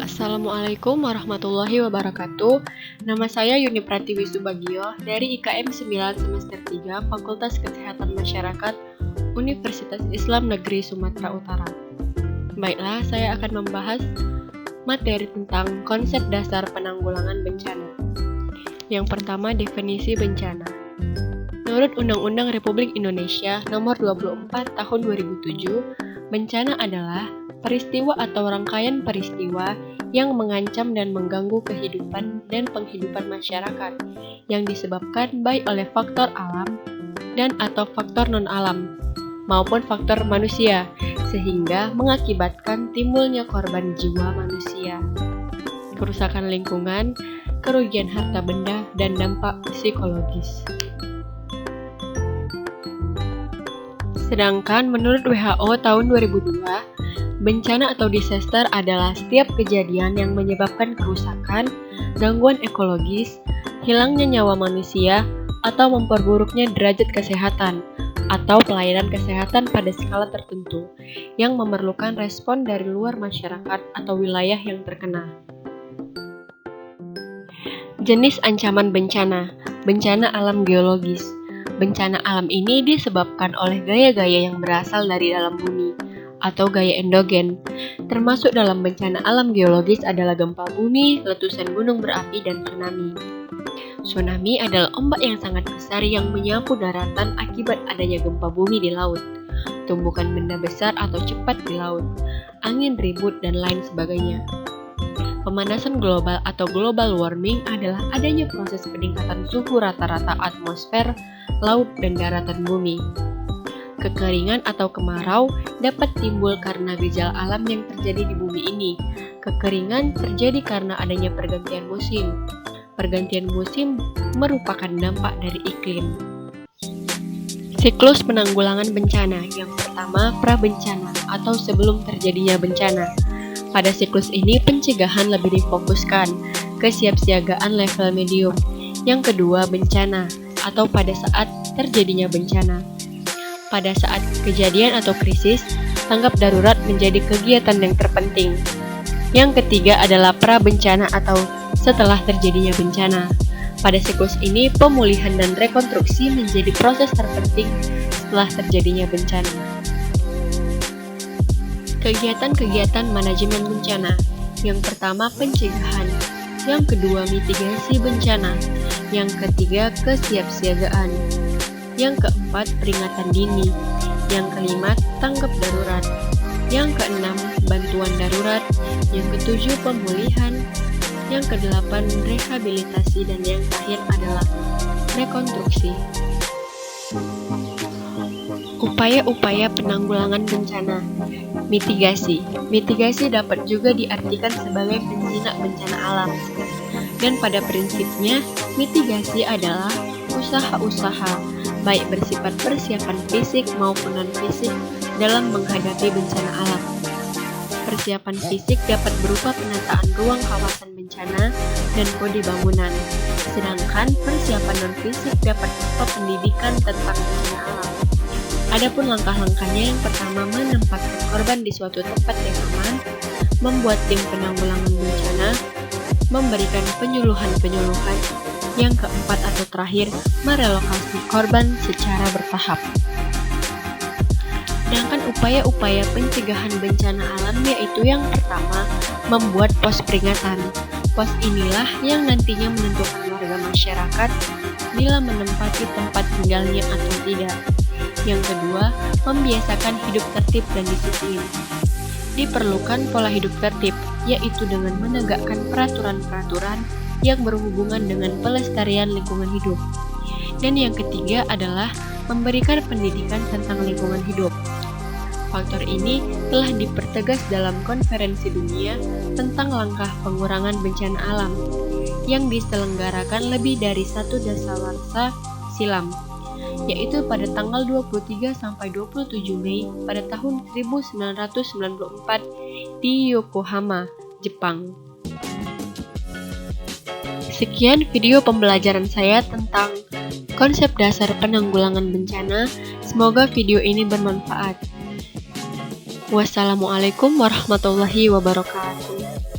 Assalamualaikum warahmatullahi wabarakatuh. Nama saya Yuni Pratiwi Subagio dari IKM 9 semester 3 Fakultas Kesehatan Masyarakat Universitas Islam Negeri Sumatera Utara. Baiklah, saya akan membahas materi tentang konsep dasar penanggulangan bencana. Yang pertama, definisi bencana. Menurut Undang-Undang Republik Indonesia Nomor 24 Tahun 2007, bencana adalah peristiwa atau rangkaian peristiwa yang mengancam dan mengganggu kehidupan dan penghidupan masyarakat yang disebabkan baik oleh faktor alam dan atau faktor non-alam maupun faktor manusia sehingga mengakibatkan timbulnya korban jiwa manusia, kerusakan lingkungan, kerugian harta benda, dan dampak psikologis. Sedangkan menurut WHO tahun 2002, bencana atau disaster adalah setiap kejadian yang menyebabkan kerusakan, gangguan ekologis, hilangnya nyawa manusia, atau memperburuknya derajat kesehatan atau pelayanan kesehatan pada skala tertentu yang memerlukan respon dari luar masyarakat atau wilayah yang terkena. Jenis ancaman bencana, bencana alam geologis. Bencana alam ini disebabkan oleh gaya-gaya yang berasal dari dalam bumi atau gaya endogen. Termasuk dalam bencana alam geologis adalah gempa bumi, letusan gunung berapi, dan tsunami. Tsunami adalah ombak yang sangat besar yang menyapu daratan akibat adanya gempa bumi di laut, tumbukan benda besar atau cepat di laut, angin ribut, dan lain sebagainya. Pemanasan global atau global warming adalah adanya proses peningkatan suhu rata-rata atmosfer, laut, dan daratan bumi. Kekeringan atau kemarau dapat timbul karena gejala alam yang terjadi di bumi ini. Kekeringan terjadi karena adanya pergantian musim. Pergantian musim merupakan dampak dari iklim. Siklus penanggulangan bencana. Yang pertama, prabencana atau sebelum terjadinya bencana. Pada siklus ini, pencegahan lebih difokuskan, kesiapsiagaan level medium. Yang kedua, bencana atau pada saat terjadinya bencana. Pada saat kejadian atau krisis, tanggap darurat menjadi kegiatan yang terpenting. Yang ketiga adalah prabencana atau setelah terjadinya bencana. Pada siklus ini, pemulihan dan rekonstruksi menjadi proses terpenting setelah terjadinya bencana. Kegiatan-kegiatan manajemen bencana. Yang pertama, pencegahan. Yang kedua, mitigasi bencana. Yang ketiga, kesiapsiagaan. Yang keempat, peringatan dini. Yang kelima, tanggap darurat. Yang keenam, bantuan darurat. Yang ketujuh, pemulihan. Yang kedelapan, rehabilitasi. Dan yang terakhir adalah rekonstruksi. Upaya-upaya penanggulangan bencana. Mitigasi. Mitigasi dapat juga diartikan sebagai penjinak bencana alam. Dan pada prinsipnya, mitigasi adalah usaha-usaha baik bersifat persiapan fisik maupun non-fisik dalam menghadapi bencana alam. Persiapan fisik dapat berupa penataan ruang kawasan bencana dan kode bangunan, sedangkan persiapan non-fisik dapat berupa pendidikan tentang bencana alam. Adapun langkah-langkahnya, yang pertama, menempatkan korban di suatu tempat yang aman, membuat tim penanggulangan bencana, memberikan penyuluhan-penyuluhan. Yang keempat atau terakhir, merelokasi korban secara bertahap. Sedangkan upaya-upaya pencegahan bencana alam yaitu yang pertama, membuat pos peringatan. Pos inilah yang nantinya menentukan warga masyarakat bila menempati tempat tinggalnya atau tidak. Yang kedua, membiasakan hidup tertib dan disiplin. Diperlukan pola hidup tertib, yaitu dengan menegakkan peraturan-peraturan yang berhubungan dengan pelestarian lingkungan hidup. Dan yang ketiga adalah memberikan pendidikan tentang lingkungan hidup. Faktor ini telah dipertegas dalam konferensi dunia tentang langkah pengurangan bencana alam yang diselenggarakan lebih dari 1 dasawarsa silam, yaitu pada tanggal 23 sampai 27 Mei pada tahun 1994 di Yokohama, Jepang. Sekian video pembelajaran saya tentang konsep dasar penanggulangan bencana. Semoga video ini bermanfaat. Wassalamualaikum warahmatullahi wabarakatuh.